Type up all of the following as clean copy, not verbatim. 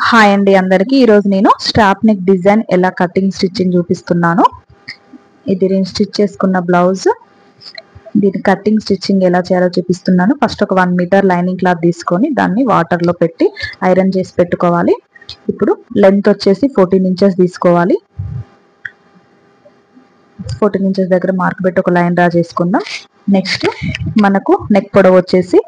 Hi అండి అందరికి ఈరోజు నేను స్ట్రాప్ నెక్ డిజైన్ ఎలా కటింగ్ స్టిచ్చింగ్ చూపిస్తున్నాను. ఇది నేను స్టిచ్ చేసుకున్న బ్లౌజ్. దీని కటింగ్ స్టిచ్చింగ్ ఎలా చేయాలో చూపిస్తున్నాను. ఫస్ట్ ఒక 1 మీటర్ లైనింగ్ క్లాత్ తీసుకొని దాన్ని వాటర్లో పెట్టి ఐరన్ చేసి పెట్టుకోవాలి. ఇప్పుడు లెంత్ వచ్చేసి 14 ఇంచెస్ తీసుకోవాలి. 14 ఇంచెస్ దగ్గర మార్క్ పెట్టి ఒక లైన్ డ్రా చేసుకుందాం. నెక్స్ట్ మనకు నెక్ పొడవు వచ్చేసి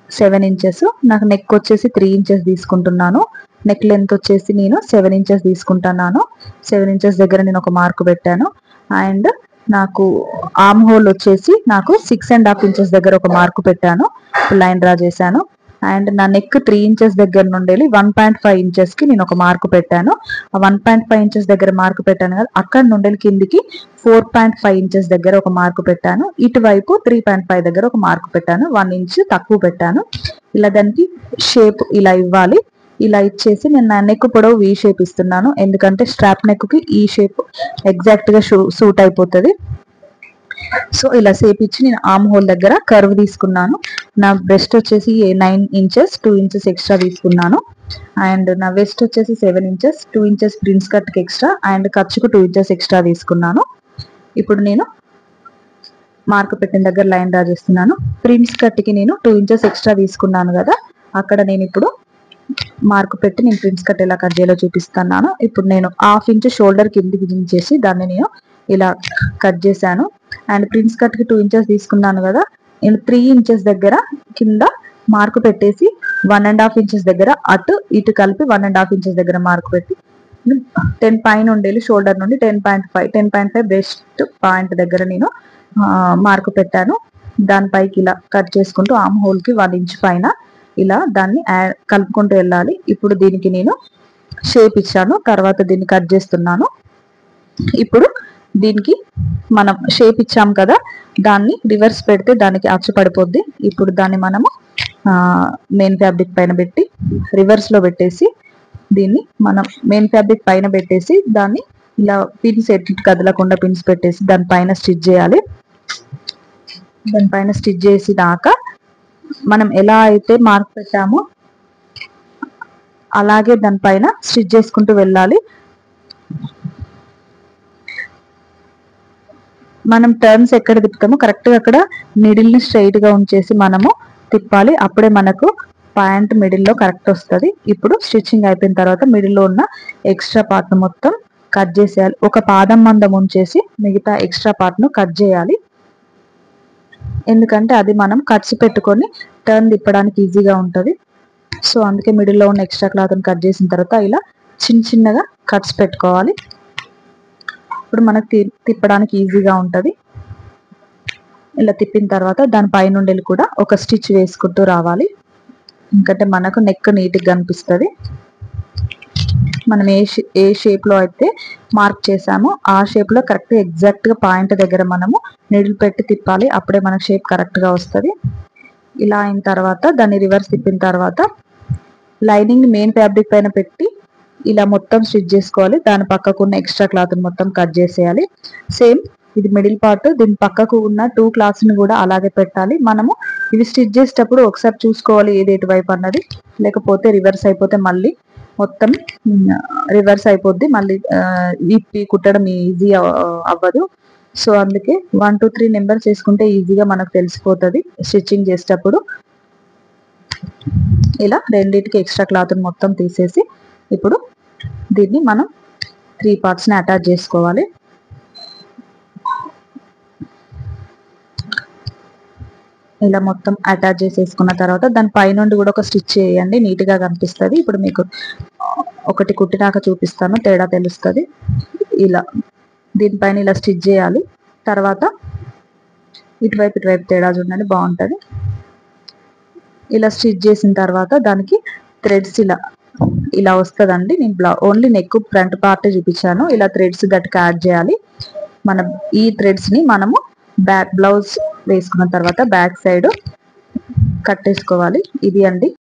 7 ఇంచెస్. నాకు నెక్ వచ్చేసి 3 ఇంచెస్ తీసుకుంటున్నాను. నెక్ లెంత్ వచ్చేసి నేను 7 ఇంచెస్ తీసుకుంటున్నాను. 7 ఇంచెస్ దగ్గర నేను ఒక మార్క్ పెట్టాను. అండ్ నాకు ఆర్మ్ హోల్ వచ్చేసి నాకు 6.5 ఇంచెస్ దగ్గర ఒక మార్క్ పెట్టాను. లైన్ డ్రా చేశాను. అండ్ నా నెక్ 3 ఇంచెస్ దగ్గర నుండి 1.5 ఇంచెస్ కి నేను ఒక మార్క్ పెట్టాను. ఆ 1.5 ఇంచెస్ దగ్గర మార్క్ పెట్టాను కదా, అక్కడ నుండి కిందికి 4.5 ఇంచెస్ దగ్గర ఒక మార్క్ పెట్టాను. ఇటువైపు 3.5 దగ్గర ఒక మార్క్ పెట్టాను. 1 ఇంచ్ తక్కువ పెట్టాను. ఇలా దానికి షేప్ ఇలా ఇవ్వాలి. ఇలా ఇచ్చేసి నేను నా నెక్ పొడవు వీ షేప్ ఇస్తున్నాను. ఎందుకంటే స్ట్రాప్ నెక్ కి ఈ షేప్ ఎగ్జాక్ట్ గా సూట్ అయిపోతుంది. సో ఇలా షేప్ ఇచ్చి నేను ఆర్మ్ హోల్ దగ్గర కర్వ్ తీసుకున్నాను. నా బ్రెస్ట్ వచ్చేసి 9 ఇంచెస్, 2 ఇంచెస్ ఎక్స్ట్రా తీసుకున్నాను. అండ్ నా వెస్ట్ వచ్చేసి 7 ఇంచెస్, 2 ఇంచెస్ ప్రిన్స్ కట్ కి ఎక్స్ట్రా అండ్ ఖర్చుకు 2 ఇంచెస్ ఎక్స్ట్రా తీసుకున్నాను. ఇప్పుడు నేను మార్క్ పెట్టిన దగ్గర లైన్ డ్రా చేస్తున్నాను. ప్రిన్స్ కట్ కి నేను 2 ఇంచెస్ ఎక్స్ట్రా తీసుకున్నాను కదా, అక్కడ నేను ఇప్పుడు మార్క్ పెట్టి నేను ప్రిన్స్ కట్ ఎలా కట్ చేయాలో చూపిస్తున్నాను. ఇప్పుడు నేను 1/2 ఇంచ్ షోల్డర్ కిందికి దించేసి దాన్ని నేను ఇలా కట్ చేశాను. అండ్ ప్రిన్స్ కట్ కి 2 ఇంచెస్ తీసుకున్నాను కదా, నేను 3 ఇంచెస్ దగ్గర కింద మార్క్ పెట్టేసి 1.5 ఇంచెస్ దగ్గర అటు ఇటు కలిపి 1.5 ఇంచెస్ దగ్గర మార్క్ పెట్టి 10 పైన ఉండేది షోల్డర్ నుండి 10.5 బ్రెస్ట్ పాయింట్ దగ్గర నేను మార్క్ పెట్టాను. దానిపైకి ఇలా కట్ చేసుకుంటూ ఆర్మ్ హోల్ కి 1 ఇంచ్ పైన ఇలా దాన్ని కలుపుకుంటూ వెళ్ళాలి. ఇప్పుడు దీనికి నేను షేప్ ఇచ్చాను, తర్వాత దీన్ని కట్ చేస్తున్నాను. ఇప్పుడు దీనికి మనం షేప్ ఇచ్చాం కదా, దాన్ని రివర్స్ పెడితే దానికి అచ్చు పడిపోద్ది. ఇప్పుడు దాన్ని మనము మెయిన్ ఫ్యాబ్రిక్ పైన పెట్టి రివర్స్ లో పెట్టేసి దీన్ని మనం మెయిన్ ఫ్యాబ్రిక్ పైన పెట్టేసి దాన్ని ఇలా పిన్స్ ఎటు కదలకుండా పిన్స్ పెట్టేసి దానిపైన స్టిచ్ చేయాలి. దానిపైన స్టిచ్ చేసినాక మనం ఎలా అయితే మార్క్ పెట్టామో అలాగే దానిపైన స్టిచ్ చేసుకుంటూ వెళ్ళాలి. మనం టర్న్స్ ఎక్కడ తిప్పుతామో కరెక్ట్గా అక్కడ మిడిల్ ని స్ట్రైట్ గా ఉంచేసి మనము తిప్పాలి. అప్పుడే మనకు ప్యాంట్ మిడిల్ లో కరెక్ట్ వస్తుంది. ఇప్పుడు స్టిచ్చింగ్ అయిపోయిన తర్వాత మిడిల్ లో ఉన్న ఎక్స్ట్రా పార్ట్ ను మొత్తం కట్ చేసేయాలి. ఒక పాదం మందం ఉంచేసి మిగతా ఎక్స్ట్రా పార్ట్ ను కట్ చేయాలి. ఎందుకంటే అది మనం కట్స్ పెట్టుకొని టర్న్ తిప్పడానికి ఈజీగా ఉంటుంది. సో అందుకే మిడిల్లో ఉన్న ఎక్స్ట్రా క్లాత్ని కట్ చేసిన తర్వాత ఇలా చిన్న చిన్నగా కట్స్ పెట్టుకోవాలి. ఇప్పుడు మనకు తిప్పడానికి ఈజీగా ఉంటుంది. ఇలా తిప్పిన తర్వాత దాని పైనుండి కూడా ఒక స్టిచ్ వేసుకుంటూ రావాలి. ఎందుకంటే మనకు నెక్ నీట్గా కనిపిస్తుంది. మనం ఏ షేప్ లో అయితే మార్క్ చేసామో ఆ షేప్ లో కరెక్ట్ ఎగ్జాక్ట్ గా పాయింట్ దగ్గర మనము నీడిల్ పెట్టి తిప్పాలి. అప్పుడే మనకు షేప్ కరెక్ట్ గా వస్తుంది. ఇలా అయిన తర్వాత దాన్ని రివర్స్ తిప్పిన తర్వాత లైనింగ్ మెయిన్ ఫ్యాబ్రిక్ పైన పెట్టి ఇలా మొత్తం స్టిచ్ చేసుకోవాలి. దాని పక్కకు ఉన్న ఎక్స్ట్రా క్లాత్ మొత్తం కట్ చేసేయాలి. సేమ్ ఇది మిడిల్ పార్ట్, దీని పక్కకు ఉన్న 2 క్లాత్స్ ని కూడా అలాగే పెట్టాలి. మనము ఇవి స్టిచ్ చేసేటప్పుడు ఒకసారి చూసుకోవాలి ఏది ఎటువైపు అన్నది, లేకపోతే రివర్స్ అయిపోతే మళ్ళీ మొత్తం రివర్స్ అయిపోద్ది. మళ్ళీ విప్పి కుట్టడం ఈజీ అవ్వదు. సో అందుకే 1 2 3 నెంబర్ చేసుకుంటే ఈజీగా మనకు తెలిసిపోతుంది స్టిచ్చింగ్ చేసేటప్పుడు. ఇలా రెండింటికి ఎక్స్ట్రా క్లాత్ మొత్తం తీసేసి ఇప్పుడు దీన్ని మనం 3 పార్ట్స్ ని అటాచ్ చేసుకోవాలి. ఇలా మొత్తం అటాచ్ చేసేసుకున్న తర్వాత దాని పైనుండి కూడా ఒక స్టిచ్ చేయండి, నీట్ గా కనిపిస్తుంది. ఇప్పుడు మీకు ఒకటి కుట్టినాక చూపిస్తాను, తేడా తెలుస్తుంది. ఇలా దీనిపైన ఇలా స్టిచ్ చేయాలి. తర్వాత ఇటువైపు తేడా చూడండి, బాగుంటుంది. ఇలా స్టిచ్ చేసిన తర్వాత దానికి థ్రెడ్స్ ఇలా వస్తుందండి. నేను ఓన్లీ నెక్ ఫ్రంట్ పార్ట్ చూపించాను. ఇలా థ్రెడ్స్ గట్టిగా యాడ్ చేయాలి. మనం ఈ థ్రెడ్స్ ని మనము బ్యాక్ బ్లౌజ్ వేసుకున్న తర్వాత బ్యాక్ సైడ్ కట్టేసుకోవాలి. ఇది అండి.